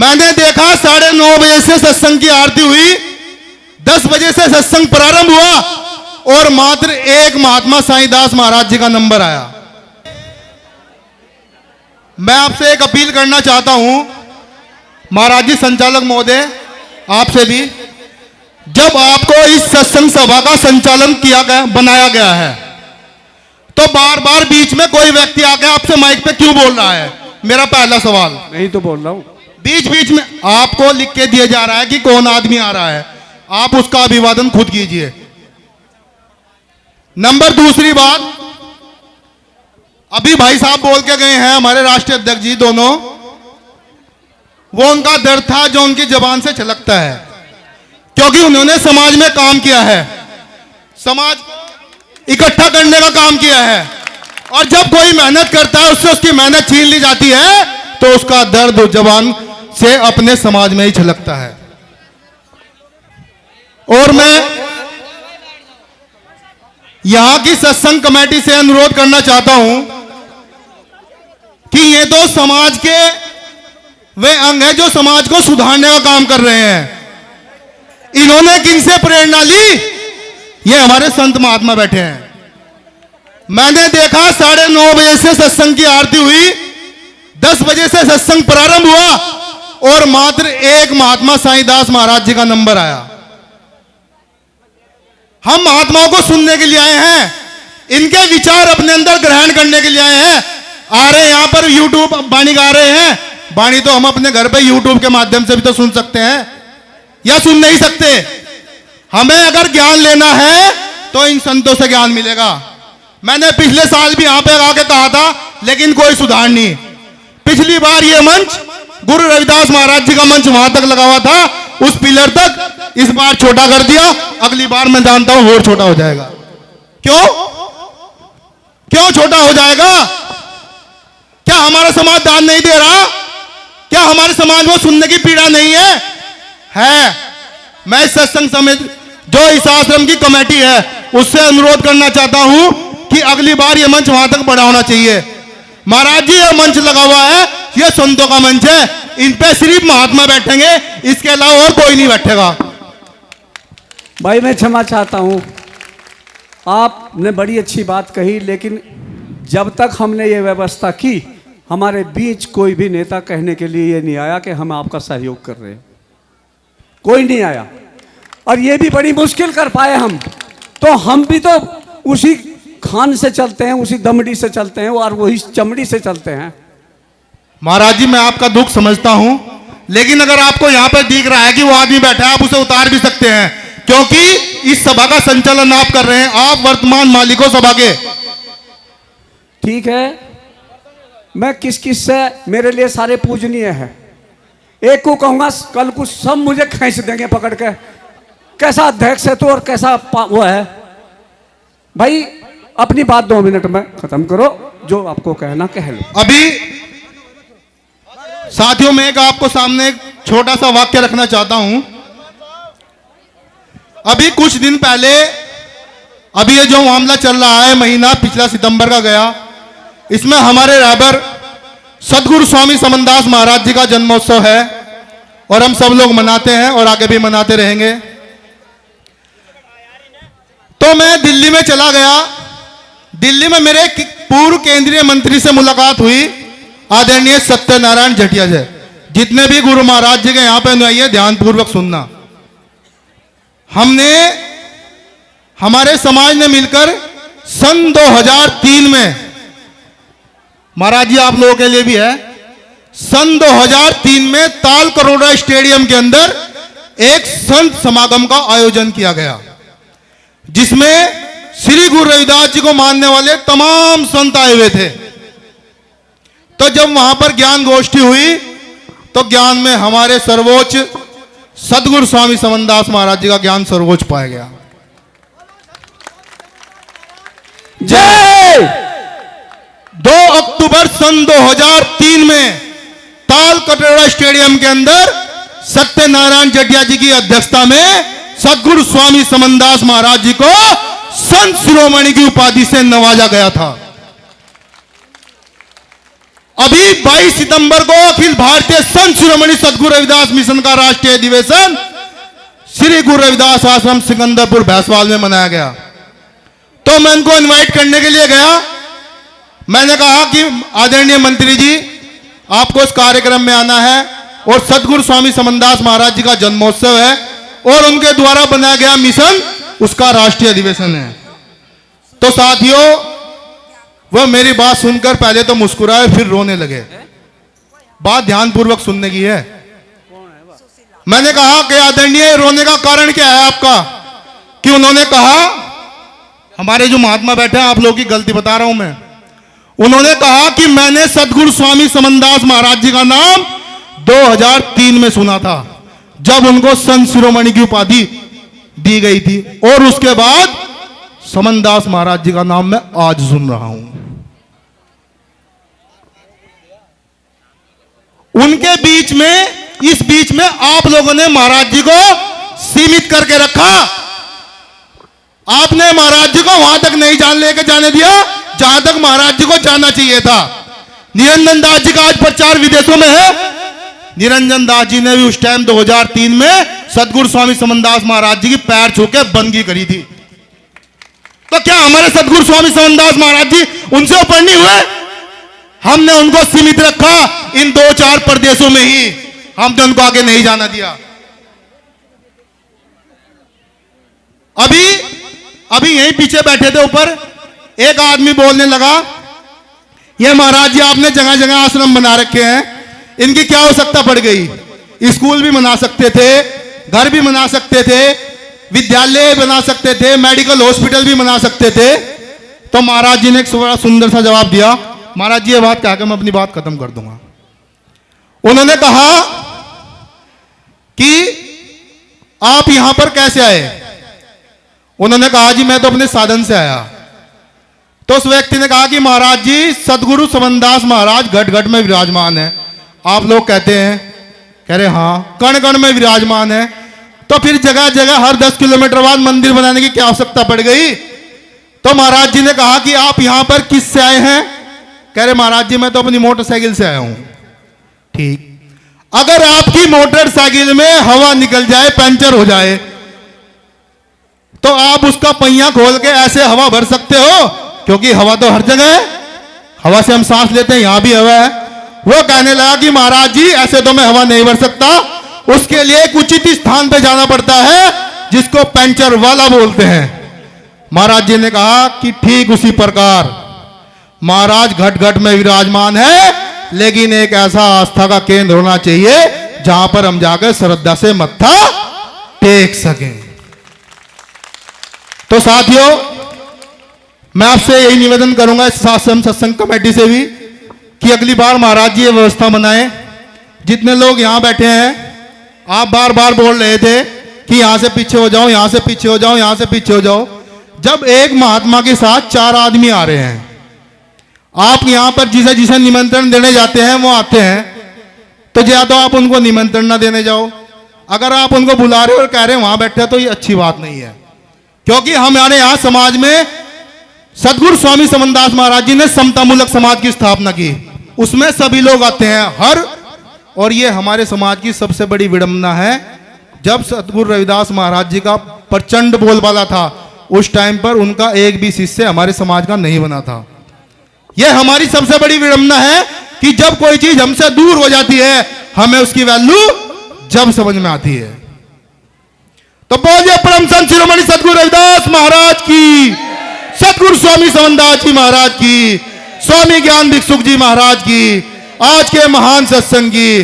मैंने देखा 9:30 बजे से सत्संग की आरती हुई, 10 बजे से सत्संग प्रारंभ हुआ और मात्र एक महात्मा साईंदास महाराज जी का नंबर आया। मैं आपसे एक अपील करना चाहता हूं, महाराज जी संचालक महोदय, आपसे भी, जब आपको इस सत्संग सभा का संचालन बनाया गया है, तो बार बार बीच में कोई व्यक्ति आके आपसे माइक पे क्यों बोल रहा है? मेरा पहला सवाल। मैं ही तो बोल रहा हूं। बीच बीच में आपको लिख के दिया जा रहा है कि कौन आदमी आ रहा है, आप उसका अभिवादन खुद कीजिए। नंबर दूसरी बात, अभी भाई साहब बोल के गए हैं, हमारे राष्ट्रीय अध्यक्ष जी दोनों, वो उनका दर्द था जो उनकी जबान से छलकता है, क्योंकि उन्होंने समाज में काम किया है, समाज को इकट्ठा करने का काम किया है, और जब कोई मेहनत करता है उससे उसकी मेहनत छीन ली जाती है तो उसका दर्द जबान से अपने समाज में ही छलकता है। और मैं यहां की सत्संग कमेटी से अनुरोध करना चाहता हूं कि ये तो समाज के वे अंग हैं जो समाज को सुधारने का काम कर रहे हैं। इन्होंने किनसे प्रेरणा ली? ये हमारे संत महात्मा बैठे हैं। मैंने देखा 9:30 बजे से सत्संग की आरती हुई, 10 बजे से सत्संग प्रारंभ हुआ और मात्र एक महात्मा साईंदास महाराज जी का नंबर आया। हम महात्माओं को सुनने के लिए आए हैं, इनके विचार अपने अंदर ग्रहण करने के लिए आए हैं। आ रहे यहां पर यूट्यूब वाणी गा रहे हैं, वाणी तो हम अपने घर पे यूट्यूब के माध्यम से भी तो सुन सकते हैं, या सुन नहीं सकते? हमें अगर ज्ञान लेना है तो इन संतों से ज्ञान मिलेगा। मैंने पिछले साल भी यहां पे आके कहा था, लेकिन कोई सुधार नहीं। पिछली बार ये मंच गुरु रविदास महाराज जी का मंच वहां तक लगा हुआ था, उस पिलर तक, इस बार छोटा कर दिया, अगली बार मैं जानता हूं और छोटा हो जाएगा। क्यों क्यों छोटा हो जाएगा? क्या हमारा समाज दान नहीं दे रहा? क्या हमारे समाज में सुनने की पीड़ा नहीं है? मैं इस सत्संग समिति, जो इस आश्रम की कमेटी है, उससे अनुरोध करना चाहता हूं कि अगली बार यह मंच वहां तक बड़ा होना चाहिए। महाराज जी, यह मंच लगा हुआ है, यह संतों का मंच है, इन पे सिर्फ महात्मा बैठेंगे, इसके अलावा और कोई नहीं बैठेगा। भाई मैं क्षमा चाहता हूं, आपने बड़ी अच्छी बात कही, लेकिन जब तक हमने ये व्यवस्था की, हमारे बीच कोई भी नेता कहने के लिए ये नहीं आया कि हम आपका सहयोग कर रहे हैं। कोई नहीं आया, और ये भी बड़ी मुश्किल कर पाए हम। तो हम भी तो उसी खान से चलते हैं, उसी दमड़ी से चलते हैं और वही चमड़ी से चलते हैं। महाराज जी, मैं आपका दुख समझता हूं, लेकिन अगर आपको यहां पर दिख रहा है कि वो आदमी बैठा है, आप उसे उतार भी सकते हैं, क्योंकि इस सभा का संचालन आप कर रहे हैं, आप वर्तमान मालिक हो सभा के। ठीक है, मैं किस किस से, मेरे लिए सारे पूजनीय है। एक को कहूंगा, कल कुछ सब मुझे खींच देंगे पकड़ के, कैसा अध्यक्ष है तो और कैसा वो है। भाई अपनी बात 2 मिनट में खत्म करो, जो आपको कहना कह लो। अभी साथियों, मैं एक आपको सामने एक छोटा सा वाक्य रखना चाहता हूं। अभी कुछ दिन पहले, अभी ये जो मामला चल रहा है, महीना पिछला सितंबर का गया, इसमें हमारे रहबर सदगुरु स्वामी समनदास महाराज जी का जन्मोत्सव है और हम सब लोग मनाते हैं और आगे भी मनाते रहेंगे। तो मैं दिल्ली में चला गया। दिल्ली में मेरे पूर्व केंद्रीय मंत्री से मुलाकात हुई, आदरणीय सत्यनारायण जटिया जी। जितने भी गुरु महाराज जी के यहां पे अनुयायी है, ध्यानपूर्वक सुनना। हमने, हमारे समाज ने मिलकर सन 2003 में, महाराज जी आप लोगों के लिए भी है, सन 2003 में ताल करोड़ा स्टेडियम के अंदर एक संत समागम का आयोजन किया गया, जिसमें श्री गुरु रविदास जी को मानने वाले तमाम संत आए हुए थे। तो जब वहां पर ज्ञान गोष्ठी हुई, तो ज्ञान में हमारे सर्वोच्च सदगुरु स्वामी समनदास महाराज जी का ज्ञान सर्वोच्च पाया गया। जय। 2 अक्टूबर सन 2003 में ताल कटोरा स्टेडियम के अंदर सत्यनारायण जटिया जी की अध्यक्षता में सदगुरु स्वामी समनदास महाराज जी को संत शिरोमणि की उपाधि से नवाजा गया था। अभी 22 सितंबर को अखिल भारतीय संत शिरोमणि सदगुरु रविदास मिशन का राष्ट्रीय अधिवेशन श्री गुरु रविदास आश्रम सिकंदरपुर भैंसवाल में मनाया गया। तो मैं उनको इनवाइट करने के लिए गया। मैंने कहा कि आदरणीय मंत्री जी, आपको इस कार्यक्रम में आना है और सदगुरु स्वामी समनदास महाराज जी का जन्मोत्सव है और उनके द्वारा बनाया गया मिशन उसका राष्ट्रीय अधिवेशन है। तो साथियों, वह मेरी बात सुनकर पहले तो मुस्कुराए, फिर रोने लगे। बात ध्यानपूर्वक सुनने की है। मैंने कहा कि आदरणीय, रोने का कारण क्या है आपका? कि उन्होंने कहा, हमारे जो महात्मा बैठे हैं, आप लोगों की गलती बता रहा हूं मैं, उन्होंने कहा कि मैंने सदगुरु स्वामी समनदास महाराज जी का नाम 2003 में सुना था, जब उनको संत शिरोमणि की उपाधि दी गई थी, और उसके बाद समनदास महाराज जी का नाम मैं आज सुन रहा हूं। उनके बीच में, इस बीच में आप लोगों ने महाराज जी को सीमित करके रखा। आपने महाराज जी को वहां तक नहीं लेके जाने दिया जहां तक महाराज जी को जाना चाहिए था। निरंजन दास जी का आज प्रचार विदेशों में है। निरंजन दास जी ने भी उस टाइम 2003 में सदगुरु स्वामी समनदास महाराज जी की पैर छू के बंदगी करी थी। तो क्या हमारे सदगुरु स्वामी समनदास महाराज जी उनसे ऊपर नहीं हुए? हमने उनको सीमित रखा इन 2-4 प्रदेशों में ही, हमने उनको आगे नहीं जाना दिया। अभी यहीं पीछे बैठे थे ऊपर, एक आदमी बोलने लगा, ये महाराज जी आपने जगह जगह आश्रम बना रखे हैं, इनकी क्या आवश्यकता पड़ गई? स्कूल भी बना सकते थे, घर भी बना सकते थे, विद्यालय बना सकते थे, मेडिकल हॉस्पिटल भी बना सकते थे। तो महाराज जी ने एक बड़ा सुंदर सा जवाब दिया। महाराज जी ये बात कह के मैं अपनी बात खत्म कर दूंगा। उन्होंने कहा कि आप यहां पर कैसे आए? उन्होंने कहा जी मैं तो अपने साधन से आया। तो उस व्यक्ति ने कहा कि महाराज जी, सदगुरु समनदास महाराज घट घट में विराजमान है, आप लोग कहते हैं। कह रहे हाँ, कण कण में विराजमान है, तो फिर जगह जगह हर 10 किलोमीटर बाद मंदिर बनाने की क्या आवश्यकता पड़ गई? तो महाराज जी ने कहा कि आप यहां पर किससे आए हैं? कह रहे महाराज जी मैं तो अपनी मोटरसाइकिल से आया हूं। ठीक, अगर आपकी मोटरसाइकिल में हवा निकल जाए, पंचर हो जाए, तो आप उसका पहिया खोल के ऐसे हवा भर सकते हो? क्योंकि हवा तो हर जगह है, हवा से हम सांस लेते हैं, यहां भी हवा है। वो कहने लगा कि महाराज जी ऐसे तो मैं हवा नहीं भर सकता, उसके लिए एक उचित स्थान पे जाना पड़ता है जिसको पंचर वाला बोलते हैं। महाराज जी ने कहा कि ठीक उसी प्रकार महाराज घट घट में विराजमान है, लेकिन एक ऐसा आस्था का केंद्र होना चाहिए जहां पर हम जाकर श्रद्धा से मत्था टेक सकें। तो साथियों, मैं आपसे यही निवेदन करूंगा इस आश्रम सत्संग कमेटी से भी कि अगली बार महाराज जी ये व्यवस्था बनाएं। जितने लोग यहां बैठे हैं, आप बार बार बोल रहे थे कि यहां से पीछे हो जाओ, यहां से पीछे हो जाओ, यहां से पीछे हो जाओ। जब एक महात्मा के साथ 4 आदमी आ रहे हैं, आप यहां पर जिसे जिसे निमंत्रण देने जाते हैं वो आते हैं, तो या तो आप उनको निमंत्रण ना देने जाओ। अगर आप उनको बुला रहे हो और कह रहे हैं वहां बैठे, तो ये अच्छी बात नहीं है। क्योंकि हमारे यहां समाज में सदगुरु स्वामी समनदास महाराज जी ने समतामूलक समाज की स्थापना की, उसमें सभी लोग आते हैं और ये हमारे समाज की सबसे बड़ी विडंबना है। जब सदगुरु रविदास महाराज जी का प्रचंड बोलबाला था, उस टाइम पर उनका एक भी शिष्य हमारे समाज का नहीं बना था। यह हमारी सबसे बड़ी विडंबना है कि जब कोई चीज हमसे दूर हो जाती है, हमें उसकी वैल्यू जब समझ में आती है। तो बोलिए परम संत शिरोमणि सदगुरु रविदास महाराज की, सदगुरु स्वामी समनदास जी महाराज की, स्वामी ज्ञान भिक्षुक जी महाराज की, आज के महान सत्संग की